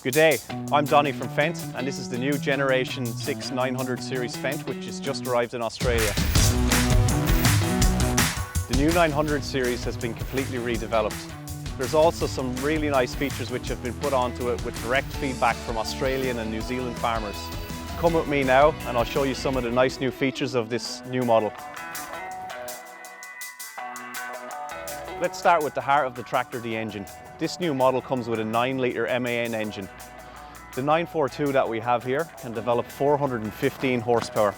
Good day, I'm Donny from Fendt and this is the new Generation 6 900 series Fendt which has just arrived in Australia. The new 900 series has been completely redeveloped. There's also some really nice features which have been put onto it with direct feedback from Australian and New Zealand farmers. Come with me now and I'll show you some of the nice new features of this new model. Let's start with the heart of the tractor, the engine. This new model comes with a 9 litre MAN engine. The 942 that we have here can develop 415 horsepower.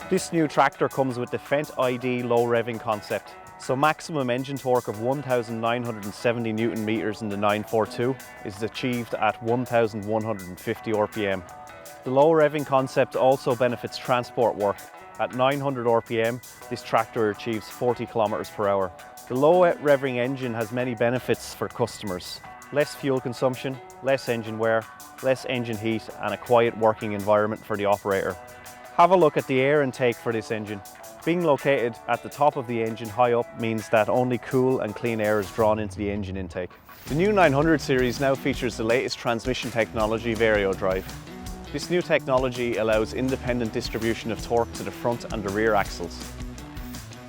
This new tractor comes with the Fendt ID low revving concept. So maximum engine torque of 1,970 Newton meters in the 942 is achieved at 1,150 RPM. The low revving concept also benefits transport work. At 900 RPM, this tractor achieves 40 kilometers per hour. The low revving engine has many benefits for customers. Less fuel consumption, less engine wear, less engine heat and a quiet working environment for the operator. Have a look at the air intake for this engine. Being located at the top of the engine high up means that only cool and clean air is drawn into the engine intake. The new 900 series now features the latest transmission technology, VarioDrive. This new technology allows independent distribution of torque to the front and the rear axles.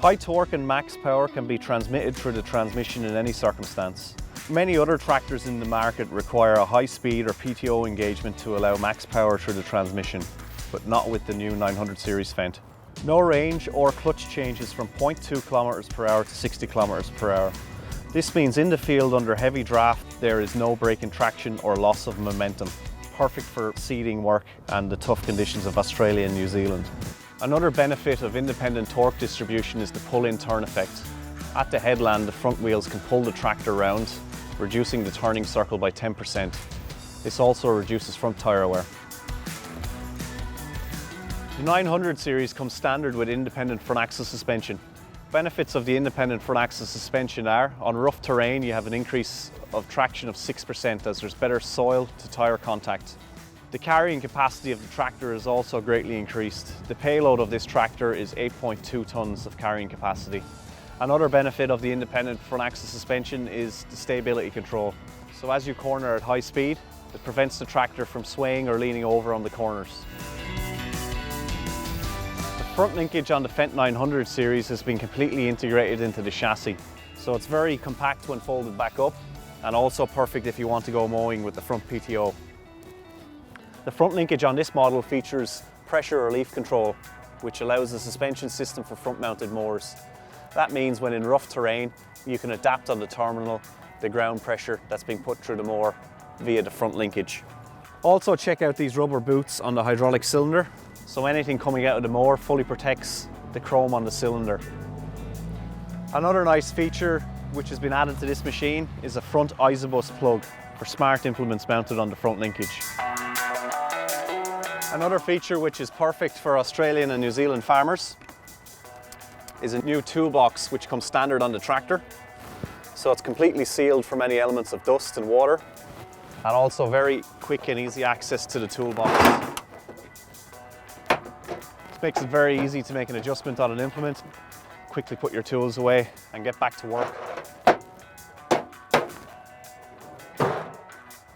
High torque and max power can be transmitted through the transmission in any circumstance. Many other tractors in the market require a high speed or PTO engagement to allow max power through the transmission, but not with the new 900 series Fendt. No range or clutch changes from 0.2 kilometers per hour to 60 kilometers per hour. This means in the field under heavy draft there is no braking traction or loss of momentum. Perfect for seeding work and the tough conditions of Australia and New Zealand. Another benefit of independent torque distribution is the pull-in turn effect. At the headland, the front wheels can pull the tractor round, reducing the turning circle by 10%. This also reduces front tyre wear. The 900 series comes standard with independent front axle suspension. Benefits of the independent front axle suspension are, on rough terrain you have an increase of traction of 6% as there's better soil to tyre contact. The carrying capacity of the tractor is also greatly increased. The payload of this tractor is 8.2 tonnes of carrying capacity. Another benefit of the independent front axle suspension is the stability control. So as you corner at high speed, it prevents the tractor from swaying or leaning over on the corners. The front linkage on the Fendt 900 series has been completely integrated into the chassis. So it's very compact when folded back up and also perfect if you want to go mowing with the front PTO. The front linkage on this model features pressure relief control, which allows the suspension system for front mounted mowers. That means when in rough terrain, you can adapt on the terminal the ground pressure that's being put through the mower via the front linkage. Also check out these rubber boots on the hydraulic cylinder. So anything coming out of the mower fully protects the chrome on the cylinder. Another nice feature which has been added to this machine is a front ISOBUS plug for smart implements mounted on the front linkage. Another feature which is perfect for Australian and New Zealand farmers is a new toolbox which comes standard on the tractor. So it's completely sealed from any elements of dust and water, and also very quick and easy access to the toolbox. This makes it very easy to make an adjustment on an implement, quickly put your tools away and get back to work.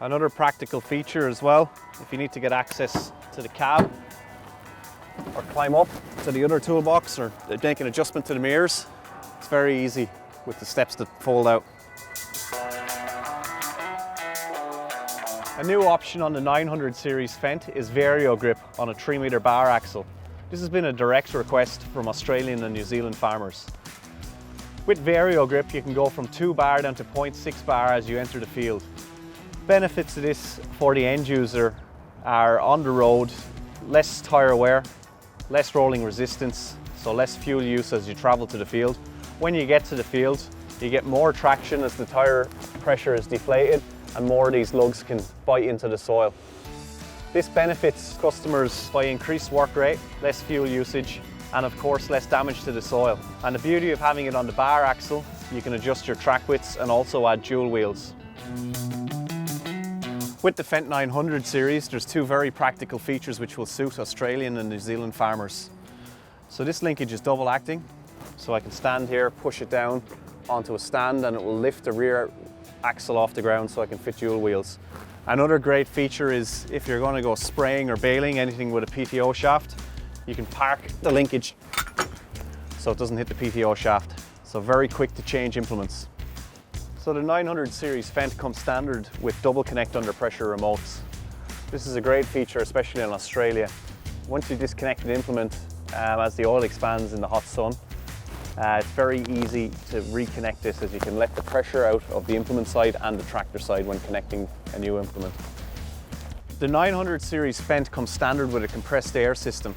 Another practical feature as well, if you need to get access to the cab or climb up to the other toolbox or make an adjustment to the mirrors, it's very easy with the steps that fold out. A new option on the 900 series Fendt is VarioGrip on a 3 metre bar axle. This has been a direct request from Australian and New Zealand farmers. With VarioGrip you can go from 2 bar down to 0.6 bar as you enter the field. Benefits of this for the end user are on the road, less tyre wear, less rolling resistance, so less fuel use as you travel to the field. When you get to the field, you get more traction as the tyre pressure is deflated and more of these lugs can bite into the soil. This benefits customers by increased work rate, less fuel usage, and of course less damage to the soil. And the beauty of having it on the bar axle, you can adjust your track widths and also add dual wheels. With the Fendt 900 series, there's two very practical features which will suit Australian and New Zealand farmers. So this linkage is double acting, so I can stand here, push it down onto a stand and it will lift the rear axle off the ground so I can fit dual wheels. Another great feature is if you're going to go spraying or baling anything with a PTO shaft, you can park the linkage so it doesn't hit the PTO shaft. So very quick to change implements. So the 900 series Fendt comes standard with double connect under pressure remotes. This is a great feature, especially in Australia. Once you disconnect the implement, as the oil expands in the hot sun, it's very easy to reconnect this, as you can let the pressure out of the implement side and the tractor side when connecting a new implement. The 900 series Fendt comes standard with a compressed air system.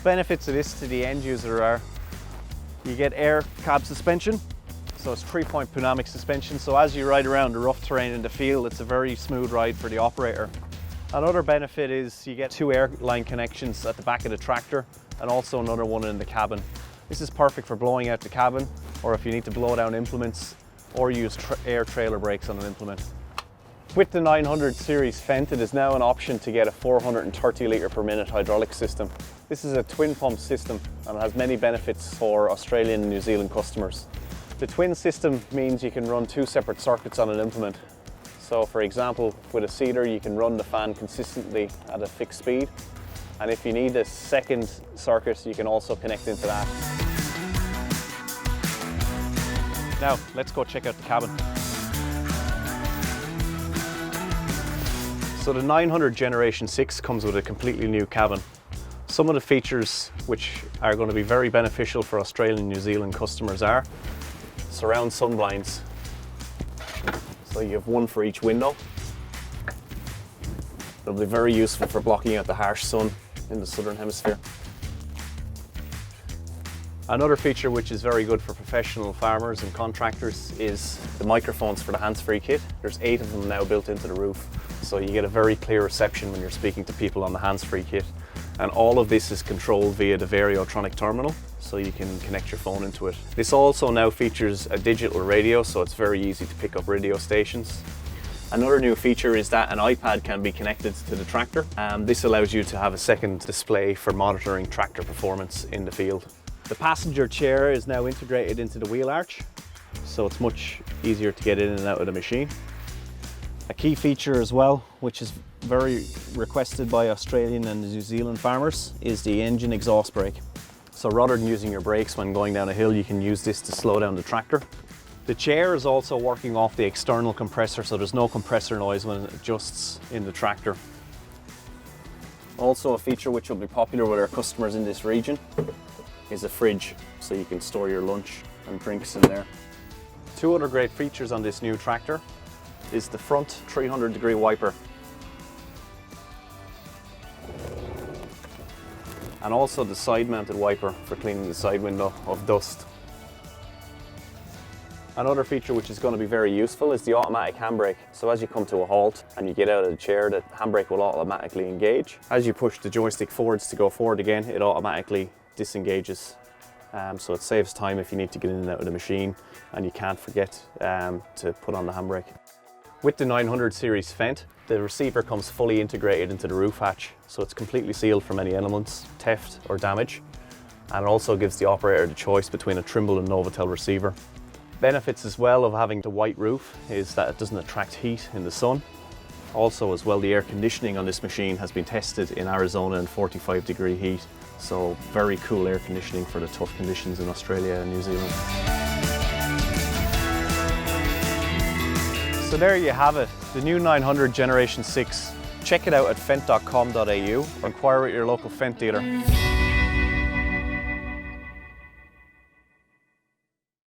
Benefits of this to the end user are you get air cab suspension, so it's 3-point pneumatic suspension, so as you ride around the rough terrain in the field, it's a very smooth ride for the operator. Another benefit is you get 2 air line connections at the back of the tractor and also another one in the cabin. This is perfect for blowing out the cabin, or if you need to blow down implements or use air trailer brakes on an implement. With the 900 series Fendt, it is now an option to get a 430 litre per minute hydraulic system. This is a twin pump system and has many benefits for Australian and New Zealand customers. The twin system means you can run 2 separate circuits on an implement. So for example, with a seeder you can run the fan consistently at a fixed speed, and if you need a second circuit you can also connect into that. Now let's go check out the cabin. So the 900 Generation 6 comes with a completely new cabin. Some of the features which are going to be very beneficial for Australian and New Zealand customers are surround sun blinds. So you have one for each window. They'll be very useful for blocking out the harsh sun in the southern hemisphere. Another feature which is very good for professional farmers and contractors is the microphones for the hands-free kit. There's 8 of them now built into the roof, so you get a very clear reception when you're speaking to people on the hands-free kit. And all of this is controlled via the Variotronic terminal, so you can connect your phone into it. This also now features a digital radio, so it's very easy to pick up radio stations. Another new feature is that an iPad can be connected to the tractor, and this allows you to have a second display for monitoring tractor performance in the field. The passenger chair is now integrated into the wheel arch, so it's much easier to get in and out of the machine. A key feature as well, which is very requested by Australian and New Zealand farmers, is the engine exhaust brake. So rather than using your brakes when going down a hill, you can use this to slow down the tractor. The chair is also working off the external compressor, so there's no compressor noise when it adjusts in the tractor. Also a feature which will be popular with our customers in this region is a fridge, so you can store your lunch and drinks in there. 2 other great features on this new tractor is the front 300-degree wiper and also the side-mounted wiper for cleaning the side window of dust. Another feature which is going to be very useful is the automatic handbrake. So as you come to a halt and you get out of the chair, the handbrake will automatically engage. As you push the joystick forwards to go forward again, it automatically disengages. So it saves time if you need to get in and out of the machine and you can't forget to put on the handbrake. With the 900 series Fendt, the receiver comes fully integrated into the roof hatch, so it's completely sealed from any elements, theft or damage, and it also gives the operator the choice between a Trimble and Novotel receiver. Benefits as well of having the white roof is that it doesn't attract heat in the sun. Also as well, the air conditioning on this machine has been tested in Arizona in 45-degree heat, so very cool air conditioning for the tough conditions in Australia and New Zealand. So there you have it, the new 900 Generation 6. Check it out at fendt.com.au or inquire at your local Fendt dealer.